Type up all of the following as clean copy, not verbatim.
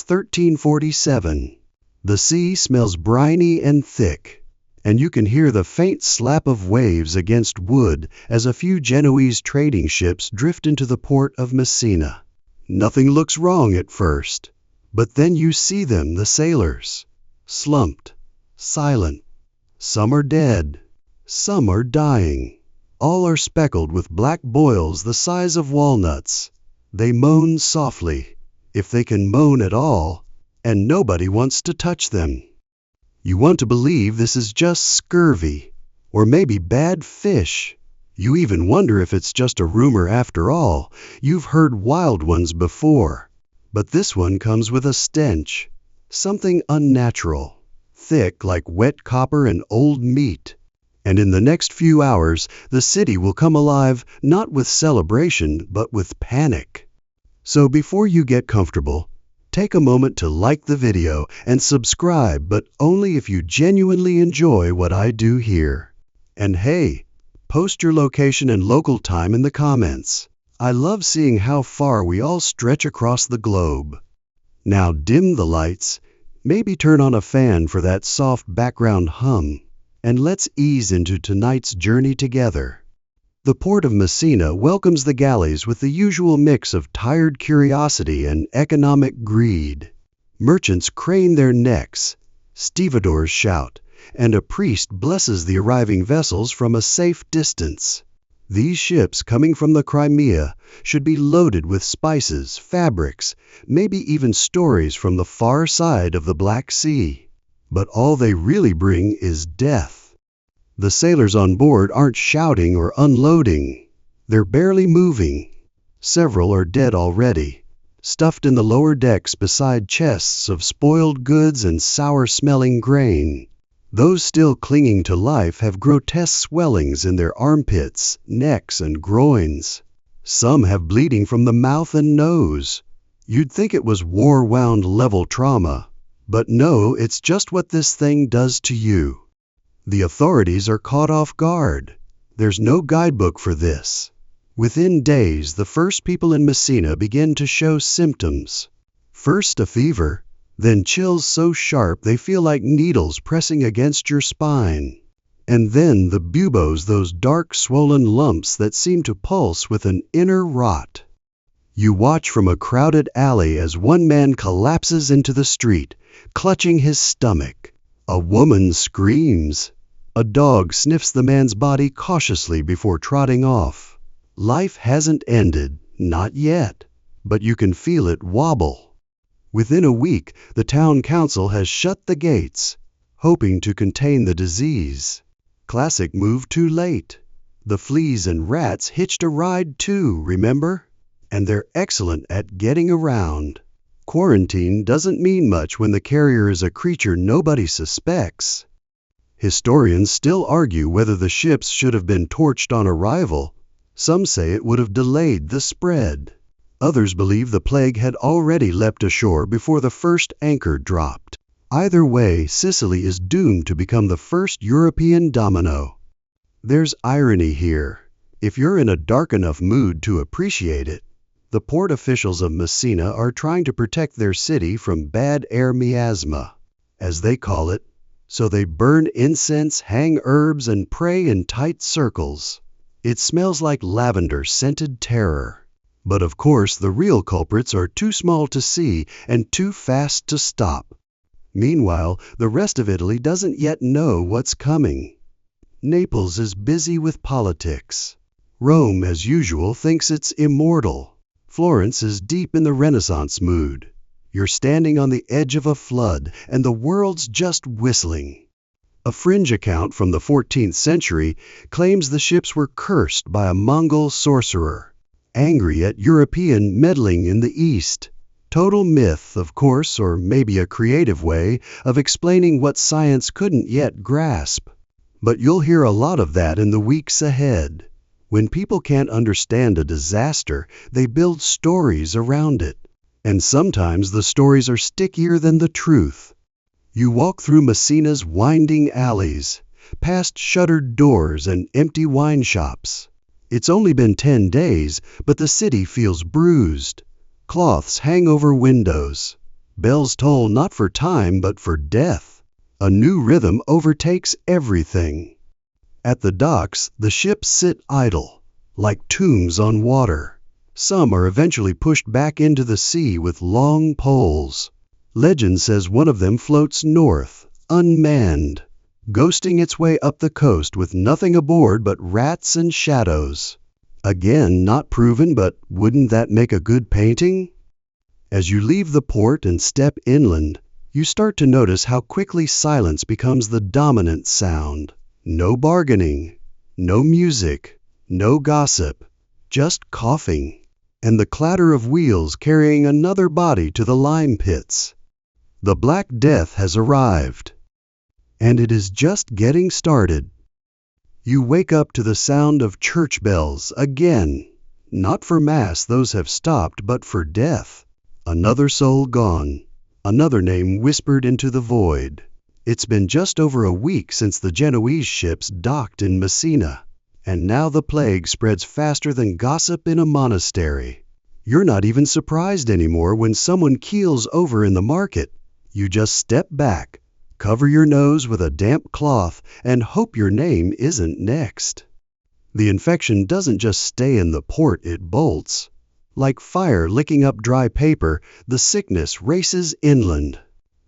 1347. The sea smells briny and thick, and you can hear the faint slap of waves against wood as a few Genoese trading ships drift into the port of Messina. Nothing looks wrong at first, but then you see them, the sailors, slumped, silent. Some are dead, some are dying. All are speckled with black boils the size of walnuts. They moan softly, if they can moan at all, and nobody wants to touch them. You want to believe this is just scurvy, or maybe bad fish. You even wonder if it's just a rumor after all. You've heard wild ones before, but this one comes with a stench, something unnatural, thick like wet copper and old meat. And in the next few hours, the city will come alive not with celebration, but with panic. So before you get comfortable, take a moment to like the video and subscribe, but only if you genuinely enjoy what I do here. And hey, post your location and local time in the comments. I love seeing how far we all stretch across the globe. Now dim the lights, maybe turn on a fan for that soft background hum, and let's ease into tonight's journey together. The port of Messina welcomes the galleys with the usual mix of tired curiosity and economic greed. Merchants crane their necks, stevedores shout, and a priest blesses the arriving vessels from a safe distance. These ships coming from the Crimea should be loaded with spices, fabrics, maybe even stories from the far side of the Black Sea. But all they really bring is death. The sailors on board aren't shouting or unloading. They're barely moving. Several are dead already, stuffed in the lower decks beside chests of spoiled goods and sour-smelling grain. Those still clinging to life have grotesque swellings in their armpits, necks, and groins. Some have bleeding from the mouth and nose. You'd think it was war-wound level trauma, but no, it's just what this thing does to you. The authorities are caught off guard. There's no guidebook for this. Within days, the first people in Messina begin to show symptoms. First a fever, then chills so sharp they feel like needles pressing against your spine. And then the buboes, those dark swollen lumps that seem to pulse with an inner rot. You watch from a crowded alley as one man collapses into the street, clutching his stomach. A woman screams. A dog sniffs the man's body cautiously before trotting off. Life hasn't ended, not yet, but you can feel it wobble. Within a week, the town council has shut the gates, hoping to contain the disease. Classic move too late. The fleas and rats hitched a ride too, remember? And they're excellent at getting around. Quarantine doesn't mean much when the carrier is a creature nobody suspects. Historians still argue whether the ships should have been torched on arrival. Some say it would have delayed the spread. Others believe the plague had already leapt ashore before the first anchor dropped. Either way, Sicily is doomed to become the first European domino. There's irony here. If you're in a dark enough mood to appreciate it, the port officials of Messina are trying to protect their city from bad air miasma, as they call it, so they burn incense, hang herbs, and pray in tight circles. It smells like lavender-scented terror. But of course, the real culprits are too small to see and too fast to stop. Meanwhile, the rest of Italy doesn't yet know what's coming. Naples is busy with politics. Rome, as usual, thinks it's immortal. Florence is deep in the Renaissance mood. You're standing on the edge of a flood, and the world's just whistling. A fringe account from the 14th century claims the ships were cursed by a Mongol sorcerer, angry at European meddling in the East. Total myth, of course, or maybe a creative way of explaining what science couldn't yet grasp. But you'll hear a lot of that in the weeks ahead. When people can't understand a disaster, they build stories around it. And sometimes the stories are stickier than the truth. You walk through Messina's winding alleys, past shuttered doors and empty wine shops. It's only been 10 days, but the city feels bruised. Cloths hang over windows. Bells toll not for time but for death. A new rhythm overtakes everything. At the docks, the ships sit idle, like tombs on water. Some are eventually pushed back into the sea with long poles. Legend says one of them floats north, unmanned, ghosting its way up the coast with nothing aboard but rats and shadows. Again, not proven, but wouldn't that make a good painting? As you leave the port and step inland, you start to notice how quickly silence becomes the dominant sound. No bargaining, no music, no gossip, just coughing, and the clatter of wheels carrying another body to the lime pits. The Black Death has arrived, and it is just getting started. You wake up to the sound of church bells again. Not for mass, those have stopped, but for death. Another soul gone, another name whispered into the void. It's been just over a week since the Genoese ships docked in Messina, and now the plague spreads faster than gossip in a monastery. You're not even surprised anymore when someone keels over in the market. You just step back, cover your nose with a damp cloth, and hope your name isn't next. The infection doesn't just stay in the port, it bolts. Like fire licking up dry paper, the sickness races inland.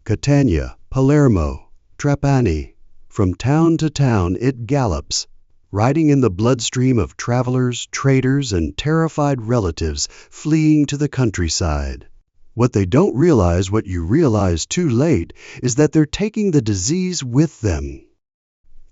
Catania, Palermo, Trapani. From town to town it gallops, riding in the bloodstream of travelers, traders, and terrified relatives fleeing to the countryside. What they don't realize, what you realize too late, is that they're taking the disease with them.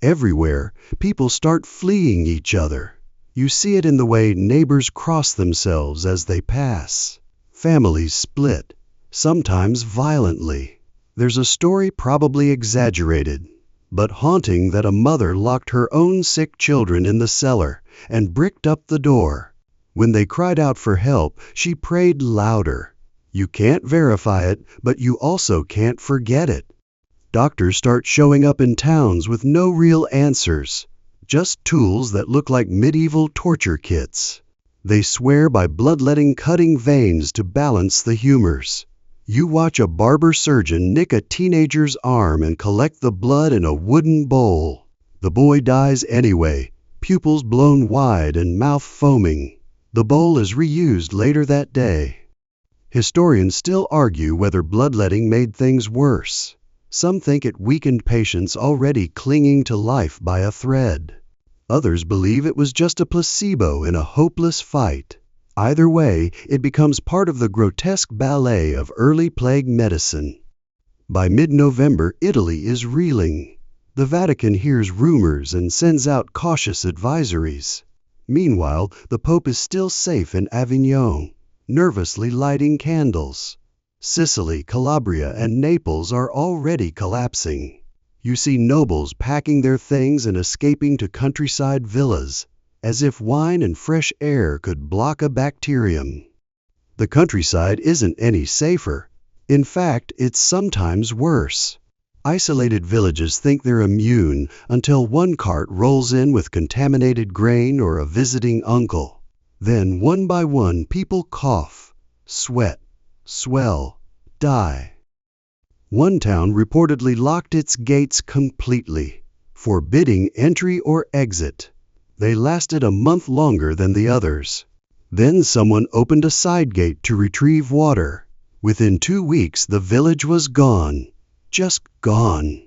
Everywhere, people start fleeing each other. You see it in the way neighbors cross themselves as they pass. Families split, sometimes violently. There's a story, probably exaggerated, but haunting, that a mother locked her own sick children in the cellar and bricked up the door. When they cried out for help, she prayed louder. You can't verify it, but you also can't forget it. Doctors start showing up in towns with no real answers, just tools that look like medieval torture kits. They swear by bloodletting cutting veins to balance the humors. You watch a barber surgeon nick a teenager's arm and collect the blood in a wooden bowl. The boy dies anyway, pupils blown wide and mouth foaming. The bowl is reused later that day. Historians still argue whether bloodletting made things worse. Some think it weakened patients already clinging to life by a thread. Others believe it was just a placebo in a hopeless fight. Either way, it becomes part of the grotesque ballet of early plague medicine. By mid-November, Italy is reeling. The Vatican hears rumors and sends out cautious advisories. Meanwhile, the Pope is still safe in Avignon, nervously lighting candles. Sicily, Calabria, and Naples are already collapsing. You see nobles packing their things and escaping to countryside villas, as if wine and fresh air could block a bacterium. The countryside isn't any safer. In fact, it's sometimes worse. Isolated villages think they're immune until one cart rolls in with contaminated grain or a visiting uncle. Then, one by one, people cough, sweat, swell, die. One town reportedly locked its gates completely, forbidding entry or exit. They lasted a month longer than the others. Then someone opened a side gate to retrieve water. Within 2 weeks, the village was gone. Just gone.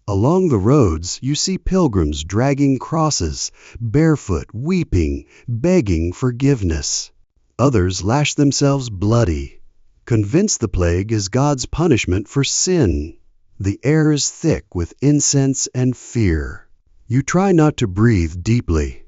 Along the roads, you see pilgrims dragging crosses, barefoot, weeping, begging forgiveness. Others lash themselves bloody, convinced the plague is God's punishment for sin. The air is thick with incense and fear. You try not to breathe deeply.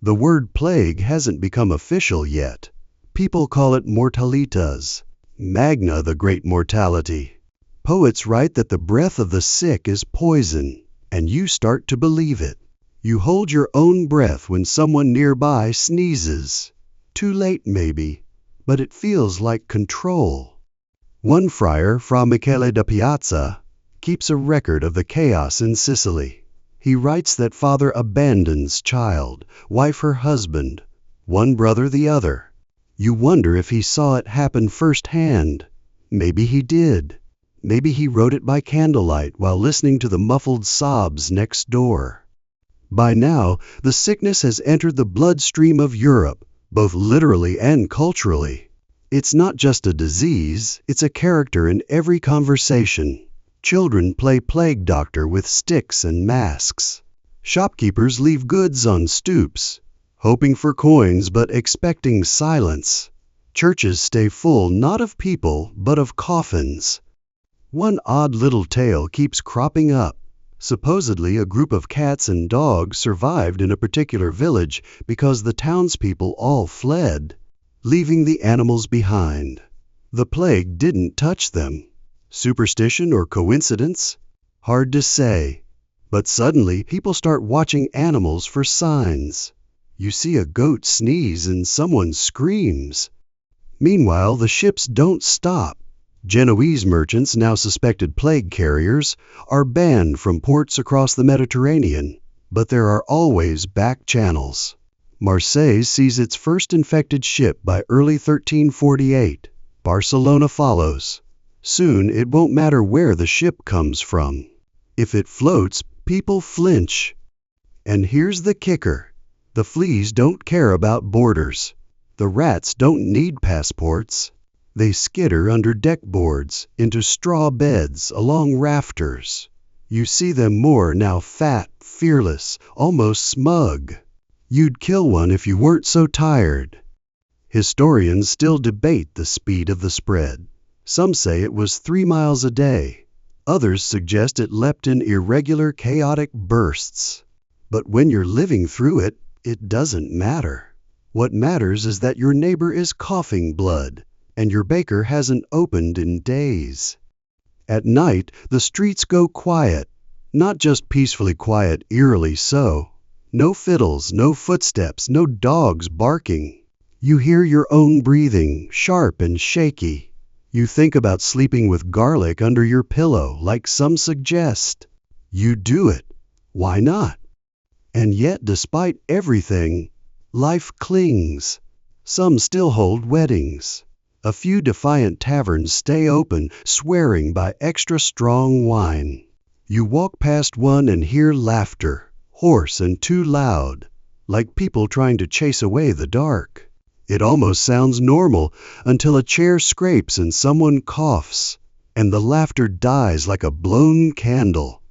The word plague hasn't become official yet. People call it mortalitas, magna the great mortality. Poets write that the breath of the sick is poison, and you start to believe it. You hold your own breath when someone nearby sneezes. Too late maybe, but it feels like control. One friar, Fra Michele da Piazza, keeps a record of the chaos in Sicily. He writes that father abandons child, wife her husband, one brother the other. You wonder if he saw it happen firsthand. Maybe he did. Maybe he wrote it by candlelight while listening to the muffled sobs next door. By now, the sickness has entered the bloodstream of Europe, both literally and culturally. It's not just a disease, it's a character in every conversation. Children play plague doctor with sticks and masks. Shopkeepers leave goods on stoops, hoping for coins but expecting silence. Churches stay full not of people but of coffins. One odd little tale keeps cropping up. Supposedly a group of cats and dogs survived in a particular village because the townspeople all fled, leaving the animals behind. The plague didn't touch them. Superstition or coincidence? Hard to say. But suddenly people start watching animals for signs. You see a goat sneeze and someone screams. Meanwhile, the ships don't stop. Genoese merchants, now suspected plague carriers, are banned from ports across the Mediterranean, but there are always back channels. Marseille sees its first infected ship by early 1348. Barcelona follows. Soon it won't matter where the ship comes from. If it floats, people flinch. And here's the kicker. The fleas don't care about borders. The rats don't need passports. They skitter under deck boards, into straw beds, along rafters. You see them more now, fat, fearless, almost smug. You'd kill one if you weren't so tired. Historians still debate the speed of the spread. Some say it was 3 miles a day. Others suggest it leapt in irregular, chaotic bursts. But when you're living through it, it doesn't matter. What matters is that your neighbor is coughing blood, and your baker hasn't opened in days. At night, the streets go quiet, not just peacefully quiet, eerily so. No fiddles, no footsteps, no dogs barking. You hear your own breathing, sharp and shaky. You think about sleeping with garlic under your pillow, like some suggest. You do it. Why not? And yet, despite everything, life clings. Some still hold weddings. A few defiant taverns stay open, swearing by extra strong wine. You walk past one and hear laughter, hoarse and too loud, like people trying to chase away the dark. It almost sounds normal until a chair scrapes and someone coughs, and the laughter dies like a blown candle.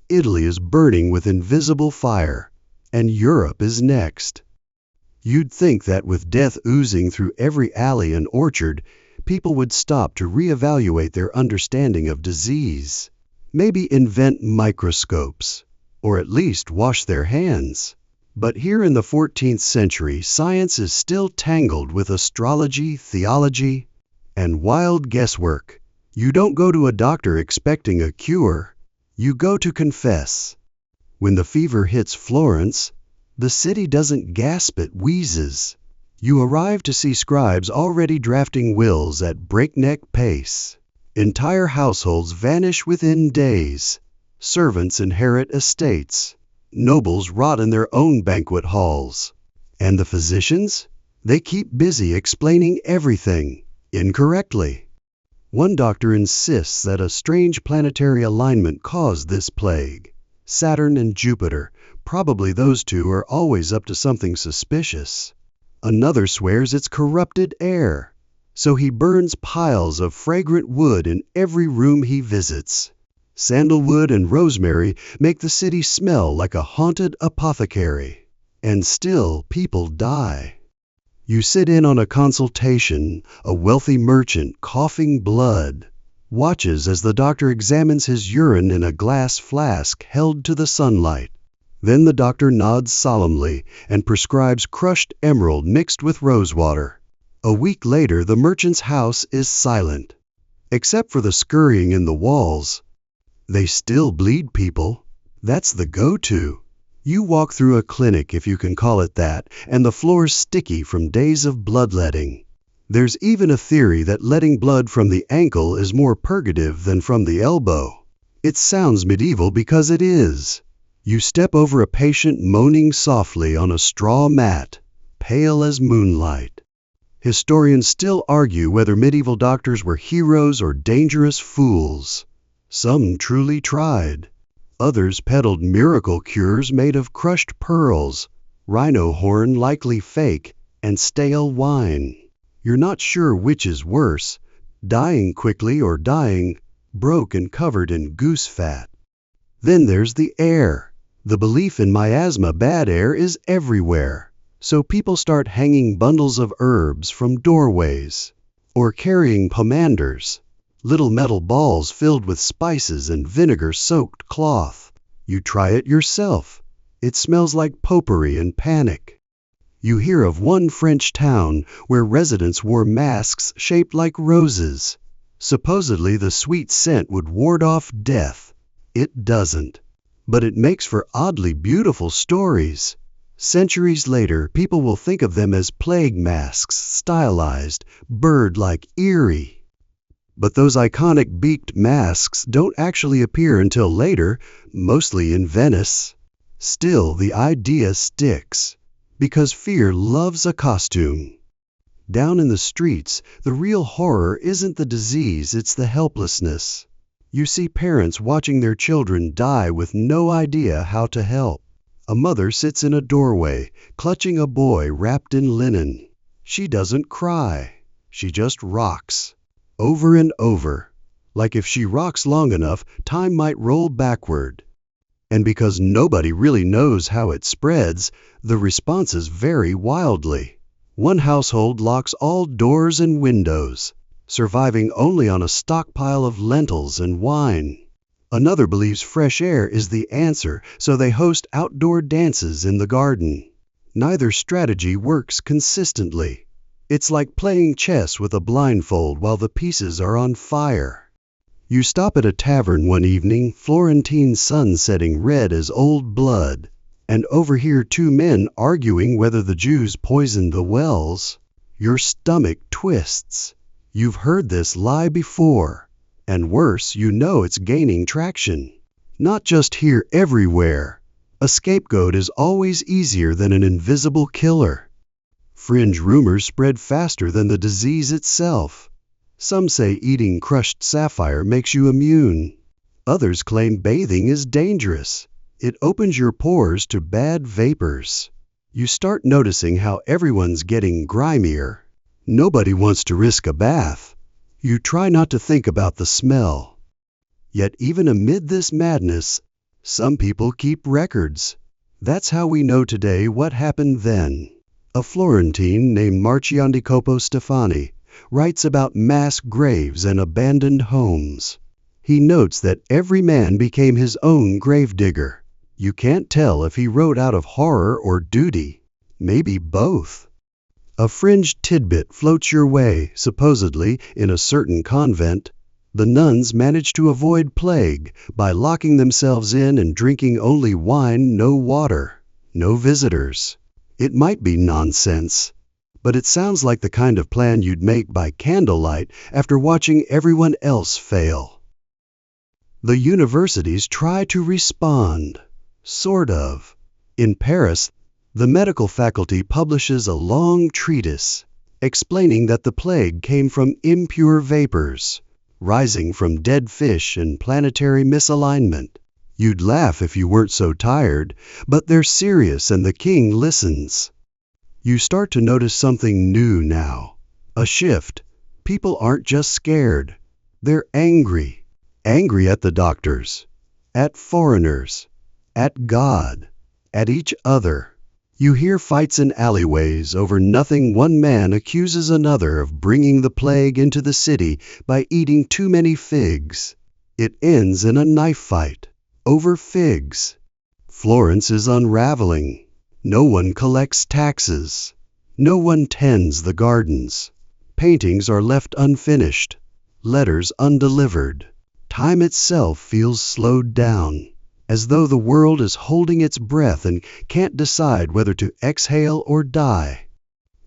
Italy is burning with invisible fire, and Europe is next. You'd think that with death oozing through every alley and orchard, people would stop to reevaluate their understanding of disease. Maybe invent microscopes, or at least wash their hands. But here in the 14th century, science is still tangled with astrology, theology, and wild guesswork. You don't go to a doctor expecting a cure. You go to confess. When the fever hits Florence, the city doesn't gasp, it wheezes. You arrive to see scribes already drafting wills at breakneck pace. Entire households vanish within days. Servants inherit estates. Nobles rot in their own banquet halls. And the physicians? They keep busy explaining everything, incorrectly. One doctor insists that a strange planetary alignment caused this plague. Saturn and Jupiter, probably those two, are always up to something suspicious. Another swears it's corrupted air, so he burns piles of fragrant wood in every room he visits. Sandalwood and rosemary make the city smell like a haunted apothecary. And still people die. You sit in on a consultation, a wealthy merchant coughing blood, watches as the doctor examines his urine in a glass flask held to the sunlight. Then the doctor nods solemnly and prescribes crushed emerald mixed with rosewater. A week later, the merchant's house is silent, except for the scurrying in the walls. They still bleed people. That's the go-to. You walk through a clinic, if you can call it that, and the floor's sticky from days of bloodletting. There's even a theory that letting blood from the ankle is more purgative than from the elbow. It sounds medieval because it is. You step over a patient moaning softly on a straw mat, pale as moonlight. Historians still argue whether medieval doctors were heroes or dangerous fools. Some truly tried. Others peddled miracle cures made of crushed pearls, rhino horn likely fake, and stale wine. You're not sure which is worse, dying quickly or dying broke and covered in goose fat. Then there's the air. The belief in miasma bad air is everywhere. So people start hanging bundles of herbs from doorways, or carrying pomanders, little metal balls filled with spices and vinegar-soaked cloth. You try it yourself. It smells like potpourri and panic. You hear of one French town where residents wore masks shaped like roses. Supposedly the sweet scent would ward off death. It doesn't. But it makes for oddly beautiful stories. Centuries later, people will think of them as plague masks, stylized, bird-like, eerie. But those iconic beaked masks don't actually appear until later, mostly in Venice. Still, the idea sticks, because fear loves a costume. Down in the streets, the real horror isn't the disease, it's the helplessness. You see parents watching their children die with no idea how to help. A mother sits in a doorway, clutching a boy wrapped in linen. She doesn't cry. She just rocks. Over and over. Like if she rocks long enough, time might roll backward. And because nobody really knows how it spreads, the responses vary wildly. One household locks all doors and windows, surviving only on a stockpile of lentils and wine. Another believes fresh air is the answer, so they host outdoor dances in the garden. Neither strategy works consistently. It's like playing chess with a blindfold while the pieces are on fire. You stop at a tavern one evening, Florentine sun setting red as old blood, and overhear two men arguing whether the Jews poisoned the wells. Your stomach twists. You've heard this lie before. And worse, you know it's gaining traction. Not just here, everywhere. A scapegoat is always easier than an invisible killer. Fringe rumors spread faster than the disease itself. Some say eating crushed sapphire makes you immune. Others claim bathing is dangerous. It opens your pores to bad vapors. You start noticing how everyone's getting grimier. Nobody wants to risk a bath. You try not to think about the smell. Yet even amid this madness, some people keep records. That's how we know today what happened then. A Florentine named Marciandicopo Stefani writes about mass graves and abandoned homes. He notes that every man became his own gravedigger. You can't tell if he wrote out of horror or duty. Maybe both. A fringe tidbit floats your way, supposedly, in a certain convent. The nuns managed to avoid plague by locking themselves in and drinking only wine, no water, no visitors. It might be nonsense, but it sounds like the kind of plan you'd make by candlelight after watching everyone else fail. The universities try to respond. Sort of. In Paris, the medical faculty publishes a long treatise explaining that the plague came from impure vapors, rising from dead fish and planetary misalignment. You'd laugh if you weren't so tired, but they're serious and the king listens. You start to notice something new now. A shift. People aren't just scared. They're angry. Angry at the doctors, at foreigners, at God, at each other. You hear fights in alleyways over nothing. One man accuses another of bringing the plague into the city by eating too many figs. It ends in a knife fight over figs. Florence is unraveling. No one collects taxes. No one tends the gardens. Paintings are left unfinished. Letters undelivered. Time itself feels slowed down, as though the world is holding its breath and can't decide whether to exhale or die.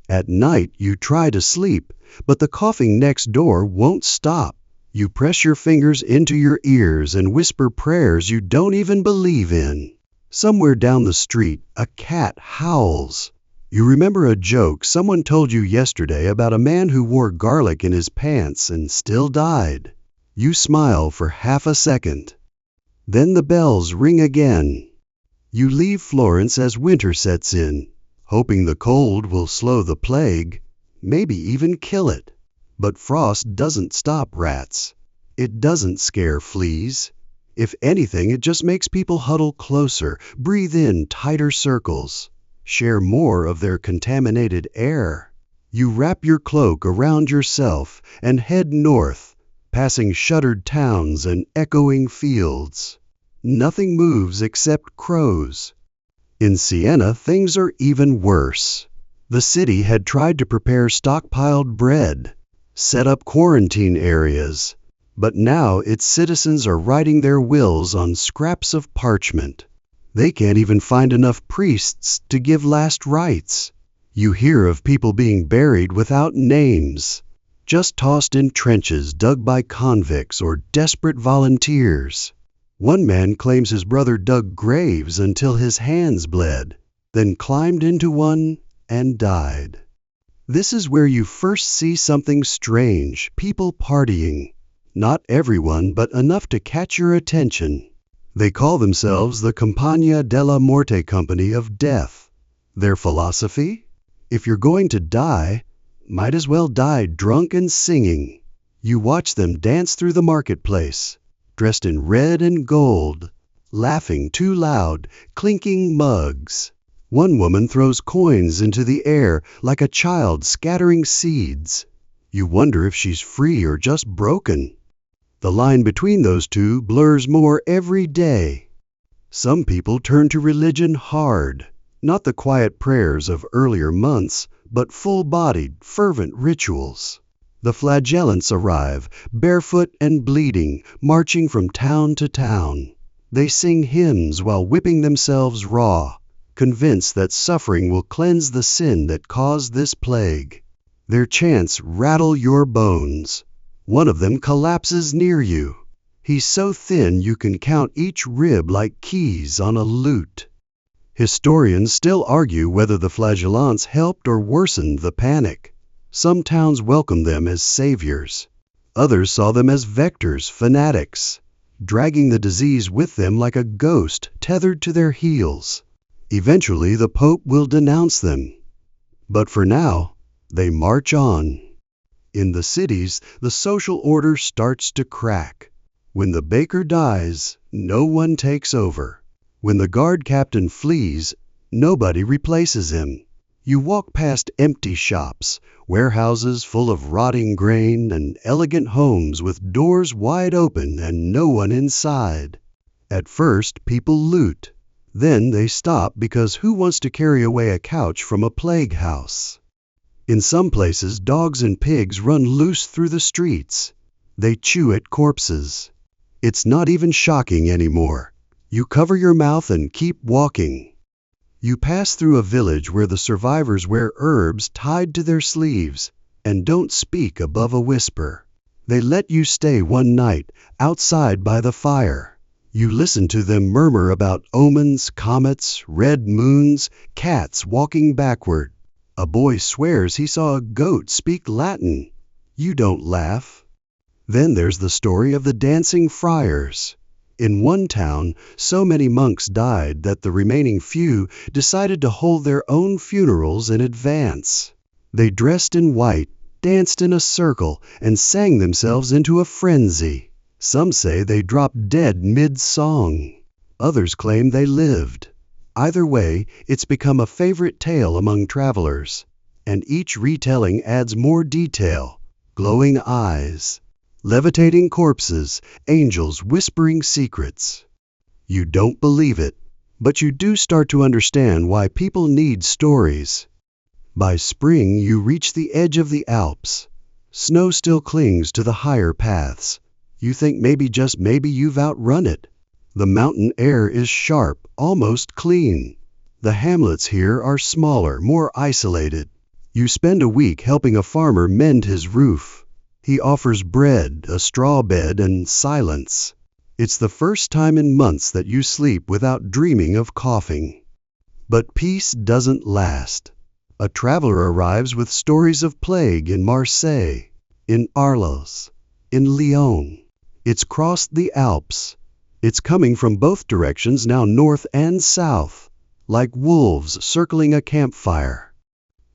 At night you try to sleep, but the coughing next door won't stop. You press your fingers into your ears and whisper prayers you don't even believe in. Somewhere down the street, a cat howls. You remember a joke someone told you yesterday about a man who wore garlic in his pants and still died. You smile for half a second. Then the bells ring again. You leave Florence as winter sets in, hoping the cold will slow the plague, maybe even kill it. But frost doesn't stop rats. It doesn't scare fleas. If anything, it just makes people huddle closer, breathe in tighter circles, share more of their contaminated air. You wrap your cloak around yourself and head north, passing shuttered towns and echoing fields. Nothing moves except crows. In Siena, things are even worse. The city had tried to prepare stockpiled bread, set up quarantine areas, but now its citizens are writing their wills on scraps of parchment. They can't even find enough priests to give last rites. You hear of people being buried without names, just tossed in trenches dug by convicts or desperate volunteers. One man claims his brother dug graves until his hands bled, then climbed into one and died. This is where you first see something strange, people partying. Not everyone, but enough to catch your attention. They call themselves the Compagnia della Morte Company of Death. Their philosophy? If you're going to die, might as well die drunk and singing. You watch them dance through the marketplace, dressed in red and gold, laughing too loud, clinking mugs. One woman throws coins into the air like a child scattering seeds. You wonder if she's free or just broken. The line between those two blurs more every day. Some people turn to religion hard, not the quiet prayers of earlier months, but full-bodied, fervent rituals. The flagellants arrive, barefoot and bleeding, marching from town to town. They sing hymns while whipping themselves raw, convinced that suffering will cleanse the sin that caused this plague. Their chants rattle your bones. One of them collapses near you. He's so thin you can count each rib like keys on a lute. Historians still argue whether the flagellants helped or worsened the panic. Some towns welcomed them as saviors. Others saw them as vectors, fanatics, dragging the disease with them like a ghost tethered to their heels. Eventually, the Pope will denounce them. But for now, they march on. In the cities, the social order starts to crack. When the baker dies, no one takes over. When the guard captain flees, nobody replaces him. You walk past empty shops, warehouses full of rotting grain, and elegant homes with doors wide open and no one inside. At first, people loot. Then they stop because who wants to carry away a couch from a plague house? In some places, dogs and pigs run loose through the streets. They chew at corpses. It's not even shocking anymore. You cover your mouth and keep walking. You pass through a village where the survivors wear herbs tied to their sleeves and don't speak above a whisper. They let you stay one night outside by the fire. You listen to them murmur about omens, comets, red moons, cats walking backward. A boy swears he saw a goat speak Latin. You don't laugh. Then there's the story of the dancing friars. In one town, so many monks died that the remaining few decided to hold their own funerals in advance. They dressed in white, danced in a circle, and sang themselves into a frenzy. Some say they dropped dead mid-song. Others claim they lived. Either way, it's become a favorite tale among travelers, and each retelling adds more detail, glowing eyes, levitating corpses, angels whispering secrets. You don't believe it, but you do start to understand why people need stories. By spring, you reach the edge of the Alps. Snow still clings to the higher paths. You think maybe, just maybe, you've outrun it. The mountain air is sharp, almost clean. The hamlets here are smaller, more isolated. You spend a week helping a farmer mend his roof. He offers bread, a straw bed, and silence. It's the first time in months that you sleep without dreaming of coughing. But peace doesn't last. A traveler arrives with stories of plague in Marseille, in Arles, in Lyon. It's crossed the Alps. It's coming from both directions now, north and south, like wolves circling a campfire.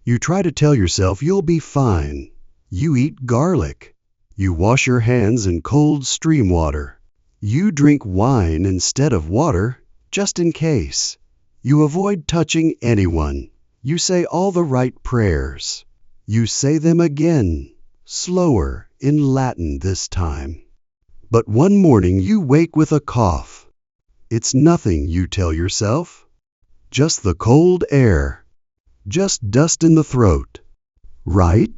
You try to tell yourself you'll be fine. You eat garlic. You wash your hands in cold stream water. You drink wine instead of water, just in case. You avoid touching anyone. You say all the right prayers. You say them again, slower, in Latin this time. But one morning you wake with a cough. It's nothing, you tell yourself. Just the cold air. Just dust in the throat. Right?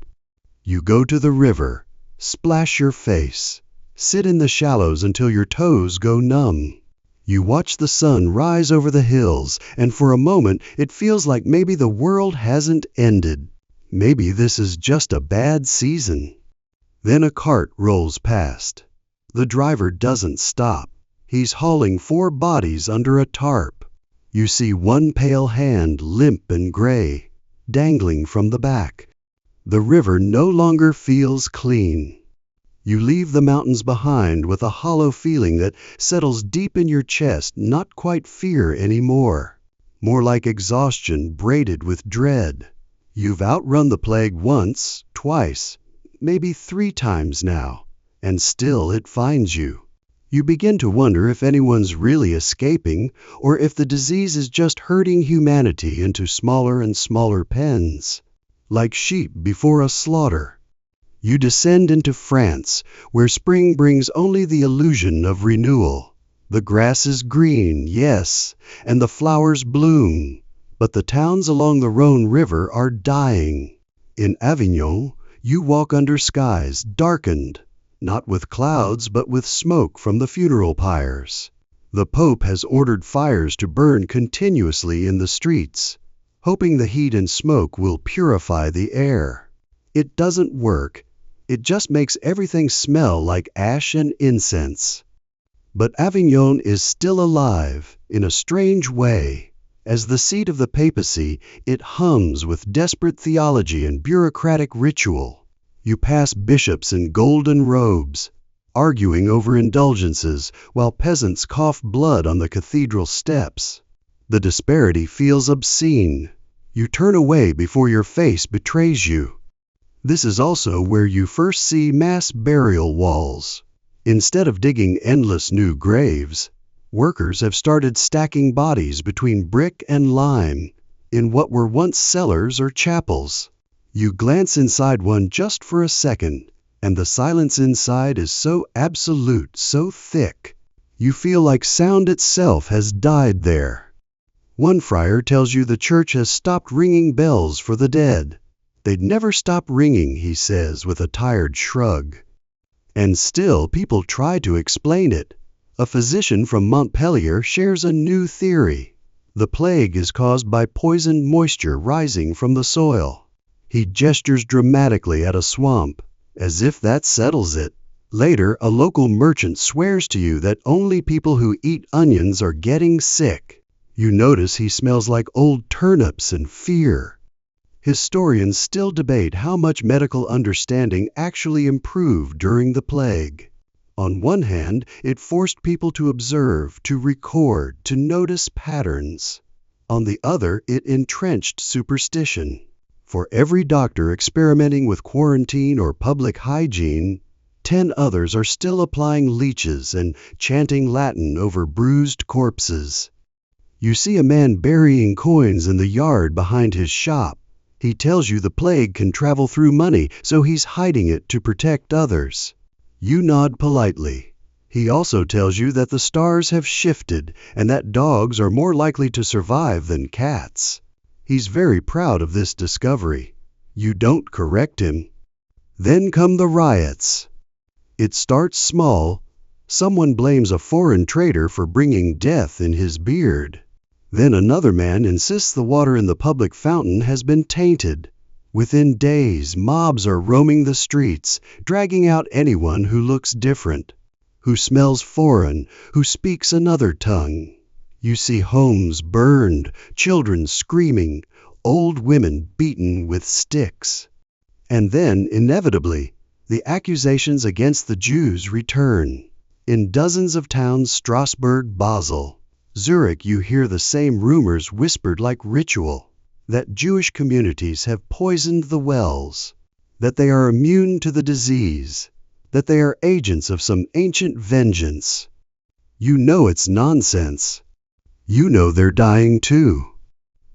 You go to the river, splash your face, sit in the shallows until your toes go numb. You watch the sun rise over the hills, and for a moment it feels like maybe the world hasn't ended. Maybe this is just a bad season. Then a cart rolls past. The driver doesn't stop. He's hauling 4 bodies under a tarp. You see one pale hand, limp and gray, dangling from the back. The river no longer feels clean. You leave the mountains behind with a hollow feeling that settles deep in your chest, not quite fear anymore, more like exhaustion braided with dread. You've outrun the plague once, twice, maybe 3 times now, and still it finds you. You begin to wonder if anyone's really escaping, or if the disease is just herding humanity into smaller and smaller pens, like sheep before a slaughter. You descend into France, where spring brings only the illusion of renewal. The grass is green, yes, and the flowers bloom, but the towns along the Rhone River are dying. In Avignon, you walk under skies darkened, not with clouds but with smoke from the funeral pyres. The Pope has ordered fires to burn continuously in the streets, hoping the heat and smoke will purify the air. It doesn't work. It just makes everything smell like ash and incense. But Avignon is still alive, in a strange way. As the seat of the papacy, it hums with desperate theology and bureaucratic ritual. You pass bishops in golden robes, arguing over indulgences, while peasants cough blood on the cathedral steps. The disparity feels obscene. You turn away before your face betrays you. This is also where you first see mass burial walls. Instead of digging endless new graves, workers have started stacking bodies between brick and lime in what were once cellars or chapels. You glance inside one just for a second, and the silence inside is so absolute, so thick, you feel like sound itself has died there. One friar tells you the church has stopped ringing bells for the dead. They'd never stop ringing, he says with a tired shrug. And still people try to explain it. A physician from Montpellier shares a new theory. The plague is caused by poisoned moisture rising from the soil. He gestures dramatically at a swamp, as if that settles it. Later, a local merchant swears to you that only people who eat onions are getting sick. You notice he smells like old turnips and fear. Historians still debate how much medical understanding actually improved during the plague. On one hand, it forced people to observe, to record, to notice patterns. On the other, it entrenched superstition. For every doctor experimenting with quarantine or public hygiene, 10 others are still applying leeches and chanting Latin over bruised corpses. You see a man burying coins in the yard behind his shop. He tells you the plague can travel through money, so he's hiding it to protect others. You nod politely. He also tells you that the stars have shifted and that dogs are more likely to survive than cats. He's very proud of this discovery. You don't correct him. Then come the riots. It starts small. Someone blames a foreign trader for bringing death in his beard. Then another man insists the water in the public fountain has been tainted. Within days, mobs are roaming the streets, dragging out anyone who looks different, who smells foreign, who speaks another tongue. You see homes burned, children screaming, old women beaten with sticks. And then, inevitably, the accusations against the Jews return. In dozens of towns, Strasbourg, Basel, Zurich, you hear the same rumors whispered like ritual, that Jewish communities have poisoned the wells, that they are immune to the disease, that they are agents of some ancient vengeance. You know it's nonsense. You know they're dying too.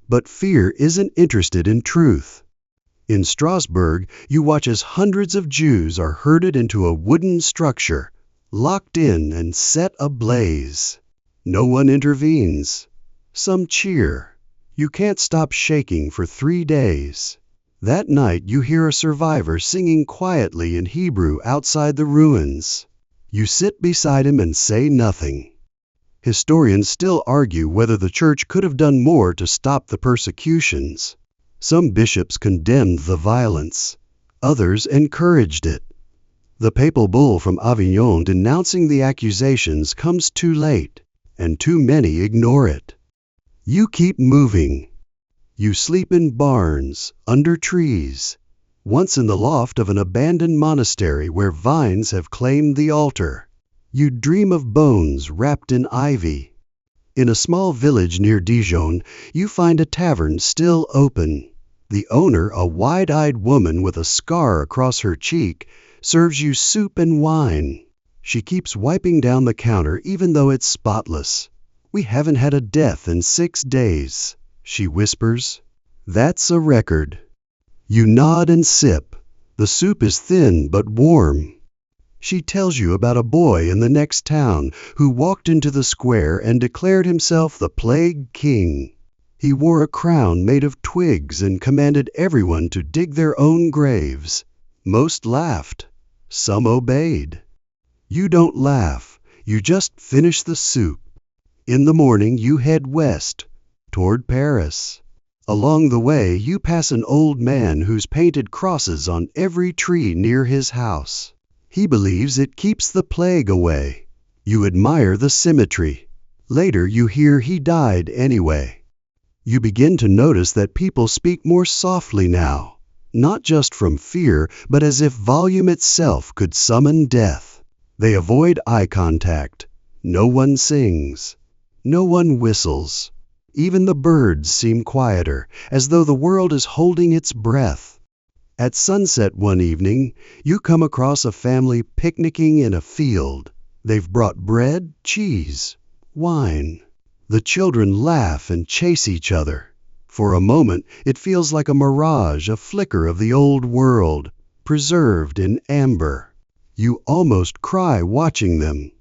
But fear isn't interested in truth. In Strasbourg, you watch as hundreds of Jews are herded into a wooden structure, locked in and set ablaze. No one intervenes. Some cheer. You can't stop shaking for 3 days. That night you hear a survivor singing quietly in Hebrew outside the ruins. You sit beside him and say nothing. Historians still argue whether the church could have done more to stop the persecutions. Some bishops condemned the violence. Others encouraged it. The papal bull from Avignon denouncing the accusations comes too late, and too many ignore it. You keep moving. You sleep in barns, under trees, once in the loft of an abandoned monastery where vines have claimed the altar. You dream of bones wrapped in ivy. In a small village near Dijon, you find a tavern still open. The owner, a wide-eyed woman with a scar across her cheek, serves you soup and wine. She keeps wiping down the counter even though it's spotless. "We haven't had a death in 6 days," she whispers. That's a record. You nod and sip. The soup is thin but warm. She tells you about a boy in the next town who walked into the square and declared himself the Plague King. He wore a crown made of twigs and commanded everyone to dig their own graves. Most laughed. Some obeyed. You don't laugh. You just finish the soup. In the morning you head west, toward Paris. Along the way you pass an old man who's painted crosses on every tree near his house. He believes it keeps the plague away. You admire the symmetry. Later you hear he died anyway. You begin to notice that people speak more softly now, not just from fear, but as if volume itself could summon death. They avoid eye contact. No one sings. No one whistles. Even the birds seem quieter, as though the world is holding its breath. At sunset one evening, you come across a family picnicking in a field. They've brought bread, cheese, wine. The children laugh and chase each other. For a moment, it feels like a mirage, a flicker of the old world, preserved in amber. You almost cry watching them.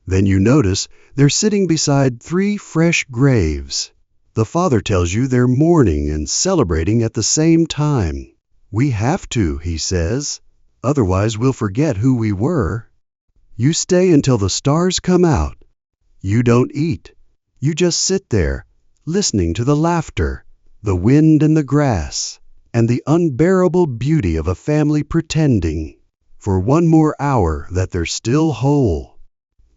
Then you notice they're sitting beside 3 fresh graves. The father tells you they're mourning and celebrating at the same time. "We have to," he says. "Otherwise we'll forget who we were." You stay until the stars come out. You don't eat. You just sit there, listening to the laughter, the wind in the grass, and the unbearable beauty of a family pretending, for one more hour, that they're still whole.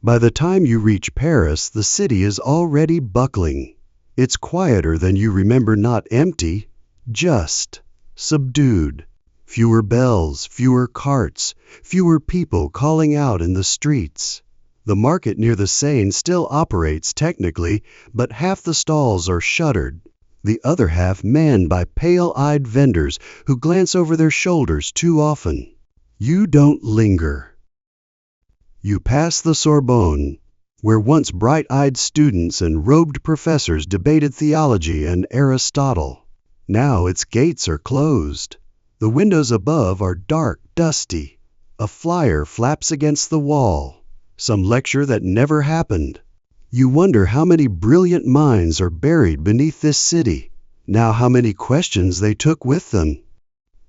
By the time you reach Paris, the city is already buckling. It's quieter than you remember, not empty, just subdued. Fewer bells, fewer carts, fewer people calling out in the streets. The market near the Seine still operates technically, but half the stalls are shuttered, the other half manned by pale-eyed vendors who glance over their shoulders too often. You don't linger. You pass the Sorbonne, where once bright-eyed students and robed professors debated theology and Aristotle. Now its gates are closed. The windows above are dark, dusty. A flyer flaps against the wall. Some lecture that never happened. You wonder how many brilliant minds are buried beneath this city. Now how many questions they took with them.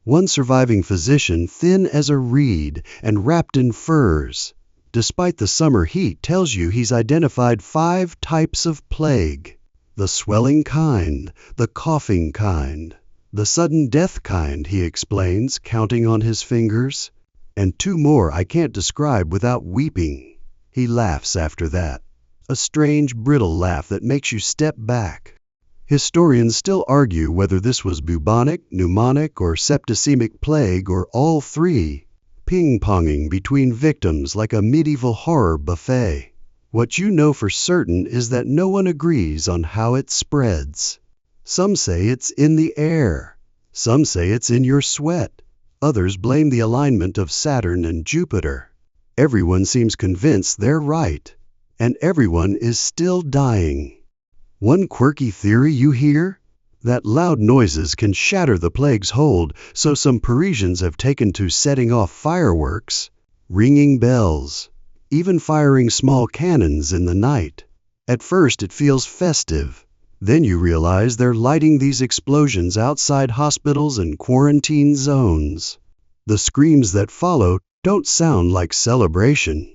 One surviving physician, thin as a reed and wrapped in furs, despite the summer heat, tells you he's identified 5 types of plague. The swelling kind, the coughing kind, the sudden death kind, he explains, counting on his fingers. And 2 more I can't describe without weeping. He laughs after that, a strange, brittle laugh that makes you step back. Historians still argue whether this was bubonic, pneumonic, or septicemic plague, or all three, ping-ponging between victims like a medieval horror buffet. What you know for certain is that no one agrees on how it spreads. Some say it's in the air. Some say it's in your sweat. Others blame the alignment of Saturn and Jupiter. Everyone seems convinced they're right, and everyone is still dying. One quirky theory you hear? That loud noises can shatter the plague's hold, so some Parisians have taken to setting off fireworks, ringing bells, even firing small cannons in the night. At first it feels festive. Then you realize they're lighting these explosions outside hospitals and quarantine zones. The screams that follow don't sound like celebration.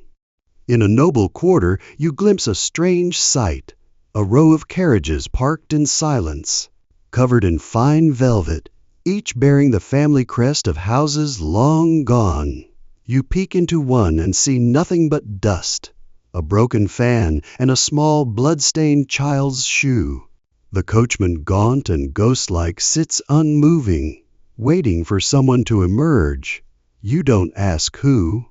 In a noble quarter, you glimpse a strange sight. A row of carriages parked in silence, covered in fine velvet, each bearing the family crest of houses long gone. You peek into one and see nothing but dust, a broken fan, and a small blood-stained child's shoe. The coachman, gaunt and ghost-like, sits unmoving, waiting for someone to emerge. You don't ask who.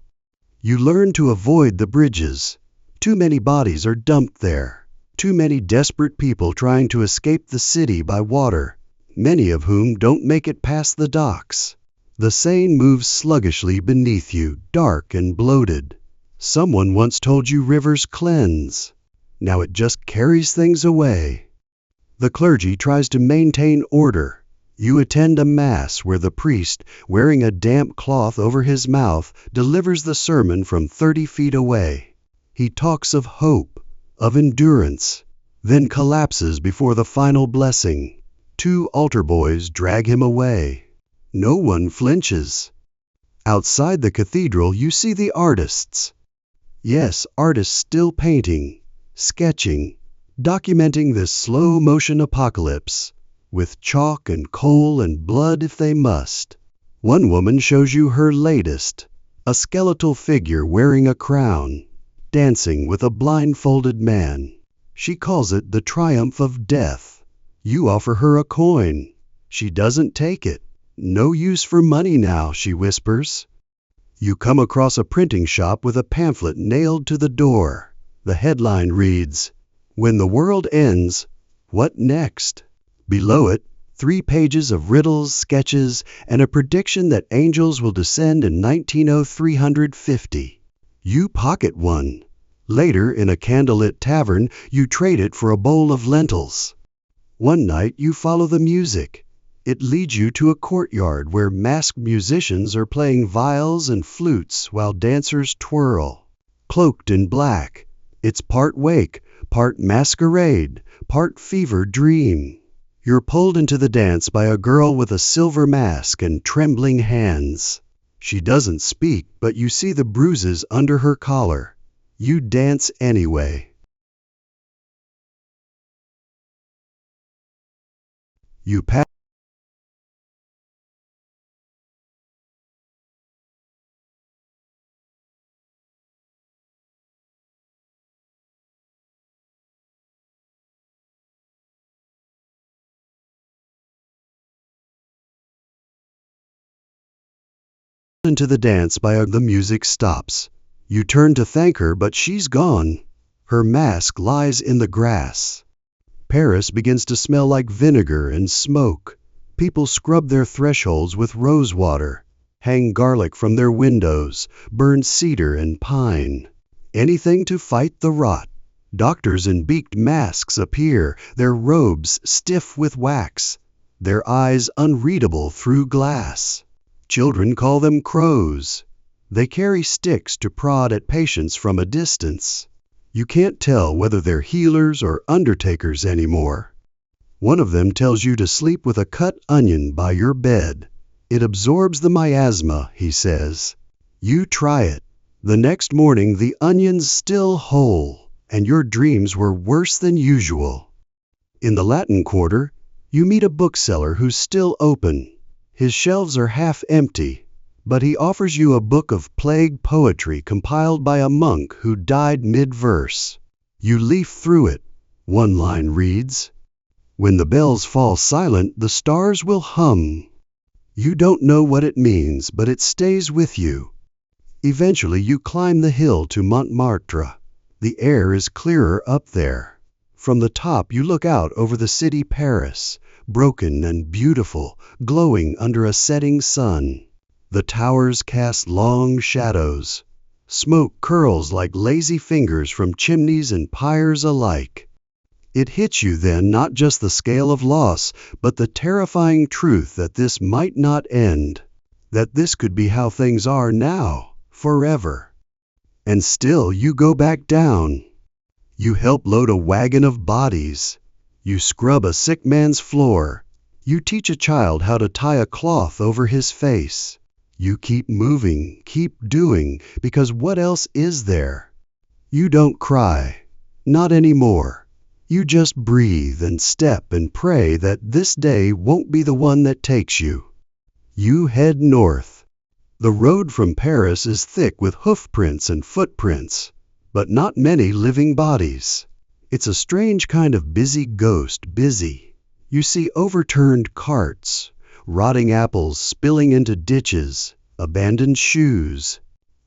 You learn to avoid the bridges. Too many bodies are dumped there. Too many desperate people trying to escape the city by water, many of whom don't make it past the docks. The Seine moves sluggishly beneath you, dark and bloated. Someone once told you rivers cleanse. Now it just carries things away. The clergy tries to maintain order. You attend a mass where the priest, wearing a damp cloth over his mouth, delivers the sermon from 30 feet away. He talks of hope, of endurance, then collapses before the final blessing. 2 altar boys drag him away. No one flinches. Outside the cathedral, you see the artists. Yes, artists still painting, sketching, documenting this slow-motion apocalypse, with chalk and coal and blood if they must. One woman shows you her latest, a skeletal figure wearing a crown, dancing with a blindfolded man. She calls it the triumph of death. You offer her a coin. She doesn't take it. No use for money now, she whispers. You come across a printing shop with a pamphlet nailed to the door. The headline reads, "When the world ends, what next?" Below it, 3 pages of riddles, sketches, and a prediction that angels will descend in 190350. You pocket one. Later, in a candlelit tavern, you trade it for a bowl of lentils. One night, you follow the music. It leads you to a courtyard where masked musicians are playing viols and flutes while dancers twirl. Cloaked in black, it's part wake, part masquerade, part fever dream. You're pulled into the dance by a girl with a silver mask and trembling hands. She doesn't speak, but you see the bruises under her collar. You dance anyway. You pass into the dance by the music stops. You turn to thank her, but she's gone. Her mask lies in the grass. Paris begins to smell like vinegar and smoke. People scrub their thresholds with rose water, hang garlic from their windows, burn cedar and pine. Anything to fight the rot. Doctors in beaked masks appear, their robes stiff with wax, their eyes unreadable through glass. Children call them crows. They carry sticks to prod at patients from a distance. You can't tell whether they're healers or undertakers anymore. One of them tells you to sleep with a cut onion by your bed. It absorbs the miasma, he says. You try it. The next morning the onion's still whole, and your dreams were worse than usual. In the Latin Quarter, you meet a bookseller who's still open. His shelves are half empty, but he offers you a book of plague poetry compiled by a monk who died mid-verse. You leaf through it. One line reads, When the bells fall silent, the stars will hum. You don't know what it means, but it stays with you. Eventually you climb the hill to Montmartre. The air is clearer up there. From the top you look out over the city Paris, broken and beautiful, glowing under a setting sun. The towers cast long shadows. Smoke curls like lazy fingers from chimneys and pyres alike. It hits you then not just the scale of loss, but the terrifying truth that this might not end, that this could be how things are now, forever. And still you go back down. You help load a wagon of bodies. You scrub a sick man's floor. You teach a child how to tie a cloth over his face. You keep moving, keep doing, because what else is there? You don't cry. Not anymore. You just breathe and step and pray that this day won't be the one that takes you. You head north. The road from Paris is thick with hoofprints and footprints, but not many living bodies. It's a strange kind of busy ghost, busy. You see overturned carts, rotting apples spilling into ditches, abandoned shoes,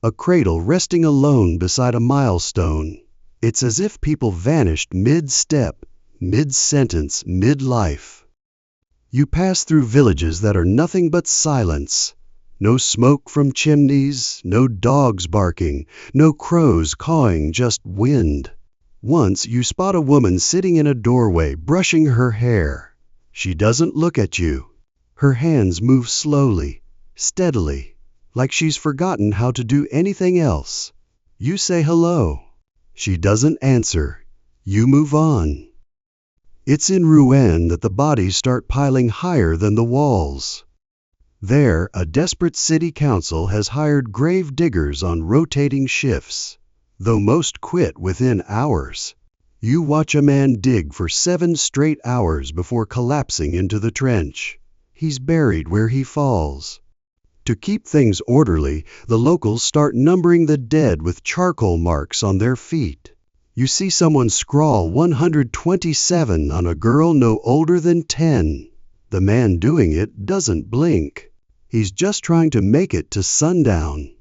a cradle resting alone beside a milestone. It's as if people vanished mid-step, mid-sentence, mid-life. You pass through villages that are nothing but silence. No smoke from chimneys, no dogs barking, no crows cawing, just wind. Once you spot a woman sitting in a doorway, brushing her hair. She doesn't look at you. Her hands move slowly, steadily, like she's forgotten how to do anything else. You say hello. She doesn't answer. You move on. It's in Rouen that the bodies start piling higher than the walls. There, a desperate city council has hired grave diggers on rotating shifts, though most quit within hours. You watch a man dig for 7 straight hours before collapsing into the trench. He's buried where he falls. To keep things orderly, the locals start numbering the dead with charcoal marks on their feet. You see someone scrawl 127 on a girl no older than 10. The man doing it doesn't blink. He's just trying to make it to sundown.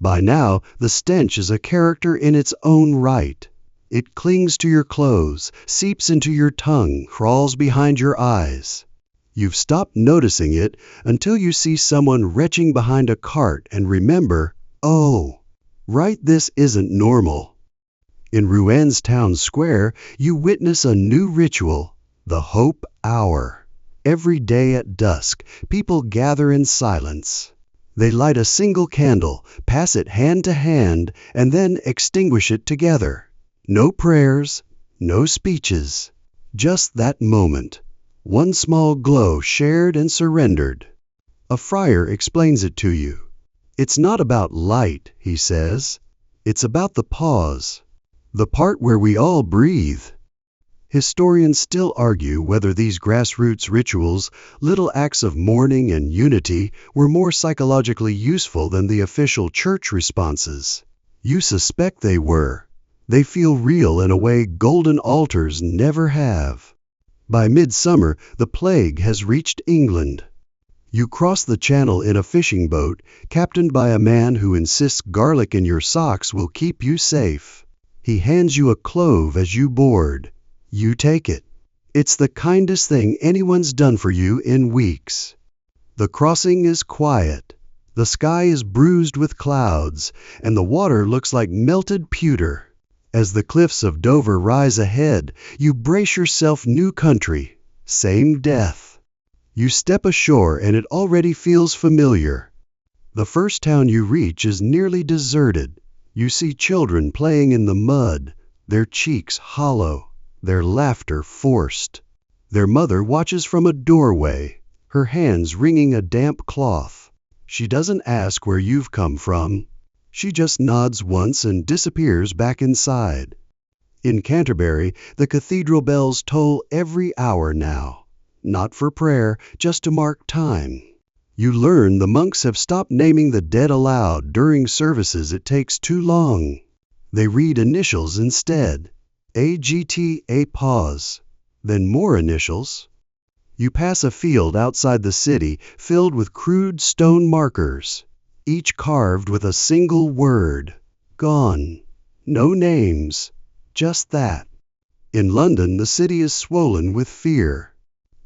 By now, the stench is a character in its own right. It clings to your clothes, seeps into your tongue, crawls behind your eyes. You've stopped noticing it until you see someone retching behind a cart and remember, oh, right, this isn't normal. In Rouen's town square, you witness a new ritual, the Hope Hour. Every day at dusk, people gather in silence. They light a single candle, pass it hand to hand, and then extinguish it together. No prayers, no speeches, just that moment. One small glow shared and surrendered. A friar explains it to you. It's not about light, he says. It's about the pause, the part where we all breathe. Historians still argue whether these grassroots rituals, little acts of mourning and unity, were more psychologically useful than the official church responses. You suspect they were. They feel real in a way golden altars never have. By midsummer, the plague has reached England. You cross the channel in a fishing boat, captained by a man who insists garlic in your socks will keep you safe. He hands you a clove as you board. You take it. It's the kindest thing anyone's done for you in weeks. The crossing is quiet. The sky is bruised with clouds, and the water looks like melted pewter. As the cliffs of Dover rise ahead, you brace yourself, new country, same death. You step ashore and it already feels familiar. The first town you reach is nearly deserted. You see children playing in the mud, their cheeks hollow, their laughter forced. Their mother watches from a doorway, her hands wringing a damp cloth. She doesn't ask where you've come from. She just nods once and disappears back inside. In Canterbury, the cathedral bells toll every hour now. Not for prayer, just to mark time. You learn the monks have stopped naming the dead aloud during services. It takes too long. They read initials instead. AGT, a pause. then more initials. You pass a field outside the city filled with crude stone markers, each carved with a single word, gone. No names, just that. In London, the city is swollen with fear.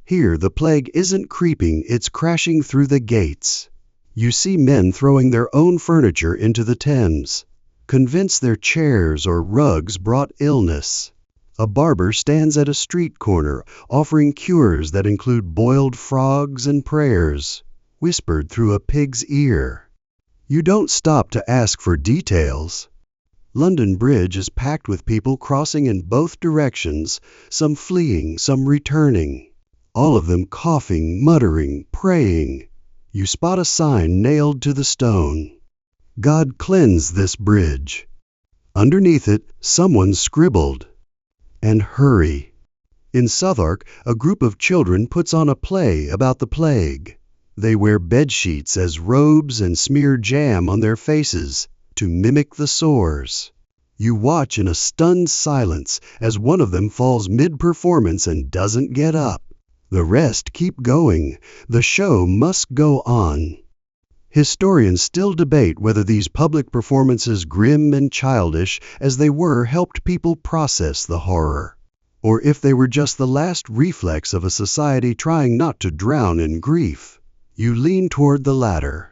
Here, the plague isn't creeping, it's crashing through the gates. You see men throwing their own furniture into the Thames, convinced their chairs or rugs brought illness. A barber stands at a street corner, offering cures that include boiled frogs and prayers, whispered through a pig's ear. You don't stop to ask for details. London Bridge is packed with people crossing in both directions, some fleeing, some returning. All of them coughing, muttering, praying. You spot a sign nailed to the stone. God cleanse this bridge. Underneath it, someone scribbled, and hurry. In Southwark, a group of children puts on a play about the plague. They wear bedsheets as robes and smear jam on their faces to mimic the sores. You watch in a stunned silence as one of them falls mid-performance and doesn't get up. The rest keep going. The show must go on. Historians still debate whether these public performances, grim and childish as they were, helped people process the horror, or if they were just the last reflex of a society trying not to drown in grief. You lean toward the latter.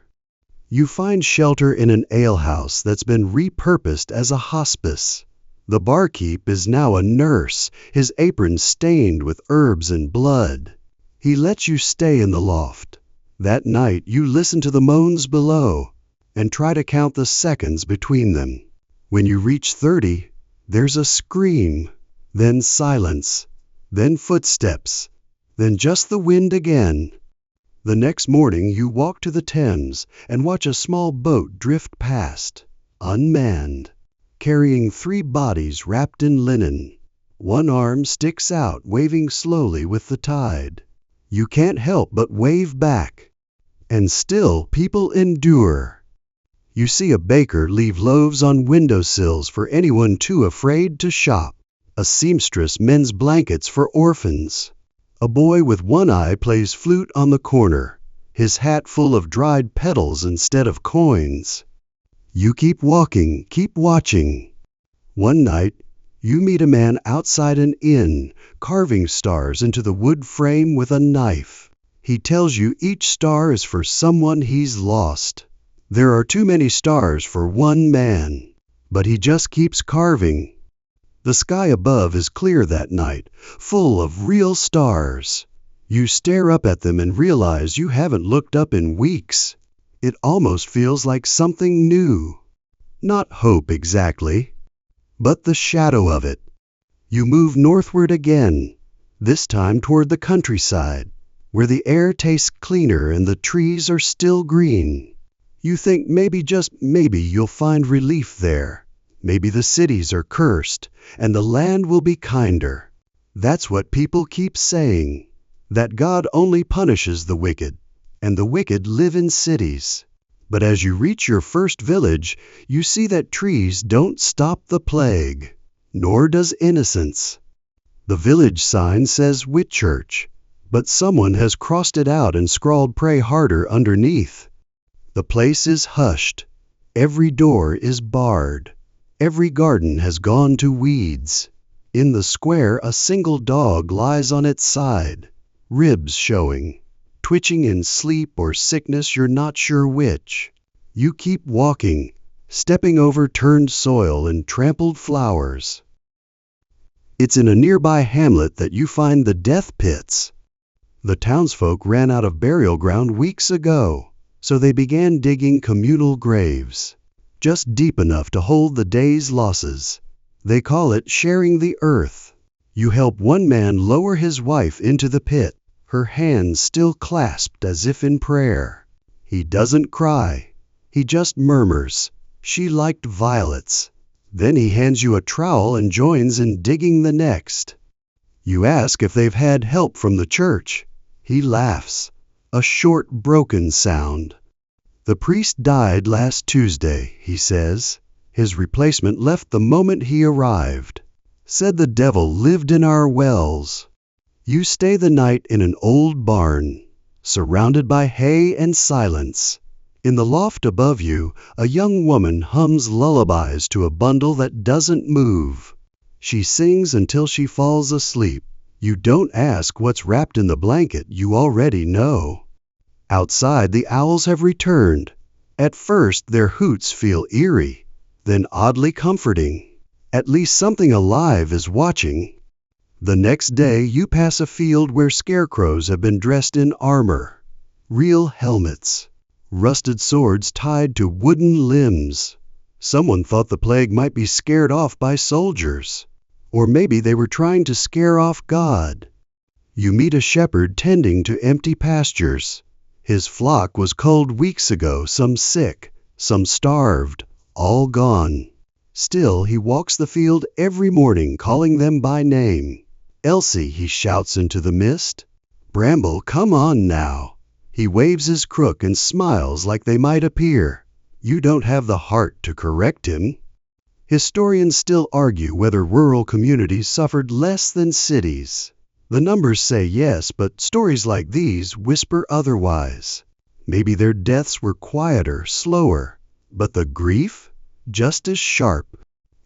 You find shelter in an alehouse that's been repurposed as a hospice. The barkeep is now a nurse, his apron stained with herbs and blood. He lets you stay in the loft. That night you listen to the moans below and try to count the seconds between them. When you reach 30, there's a scream, then silence, then footsteps, then just the wind again. The next morning you walk to the Thames and watch a small boat drift past, unmanned, carrying 3 bodies wrapped in linen. One arm sticks out, waving slowly with the tide. You can't help but wave back. And still people endure. You see a baker leave loaves on windowsills for anyone too afraid to shop. A seamstress mends blankets for orphans. A boy with one eye plays flute on the corner, his hat full of dried petals instead of coins. You keep walking, keep watching. One night, you meet a man outside an inn, carving stars into the wood frame with a knife. He tells you each star is for someone he's lost. There are too many stars for one man, but he just keeps carving. The sky above is clear that night, full of real stars. You stare up at them and realize you haven't looked up in weeks. It almost feels like something new. Not hope exactly, but the shadow of it. You move northward again, this time toward the countryside, where the air tastes cleaner and the trees are still green. You think maybe, just maybe, you'll find relief there. Maybe the cities are cursed, and the land will be kinder. That's what people keep saying, that God only punishes the wicked, and the wicked live in cities. But as you reach your first village, you see that trees don't stop the plague, nor does innocence. The village sign says Whitchurch, but someone has crossed it out and scrawled "Pray Harder" underneath. The place is hushed. Every door is barred. Every garden has gone to weeds. In the square, a single dog lies on its side, ribs showing, twitching in sleep or sickness, you're not sure which. You keep walking, stepping over turned soil and trampled flowers. It's in a nearby hamlet that you find the death pits. The townsfolk ran out of burial ground weeks ago, so they began digging communal graves, just deep enough to hold the day's losses. They call it sharing the earth. You help one man lower his wife into the pit, her hands still clasped as if in prayer. He doesn't cry. He just murmurs, "She liked violets." Then he hands you a trowel and joins in digging the next. You ask if they've had help from the church. He laughs, a short, broken sound. "The priest died last Tuesday," he says. "His replacement left the moment he arrived. Said the devil lived in our wells." You stay the night in an old barn, surrounded by hay and silence. In the loft above you, a young woman hums lullabies to a bundle that doesn't move. She sings until she falls asleep. You don't ask what's wrapped in the blanket, you already know. Outside, the owls have returned. At first, their hoots feel eerie, then oddly comforting. At least something alive is watching. The next day, you pass a field where scarecrows have been dressed in armor. Real helmets. Rusted swords tied to wooden limbs. Someone thought the plague might be scared off by soldiers. Or maybe they were trying to scare off God. You meet a shepherd tending to empty pastures. His flock was culled weeks ago, some sick, some starved, all gone. Still, he walks the field every morning, calling them by name. Elsie, he shouts into the mist. Bramble, come on now. He waves his crook and smiles like they might appear. You don't have the heart to correct him. Historians still argue whether rural communities suffered less than cities. The numbers say yes, but stories like these whisper otherwise. Maybe their deaths were quieter, slower, but the grief? Just as sharp.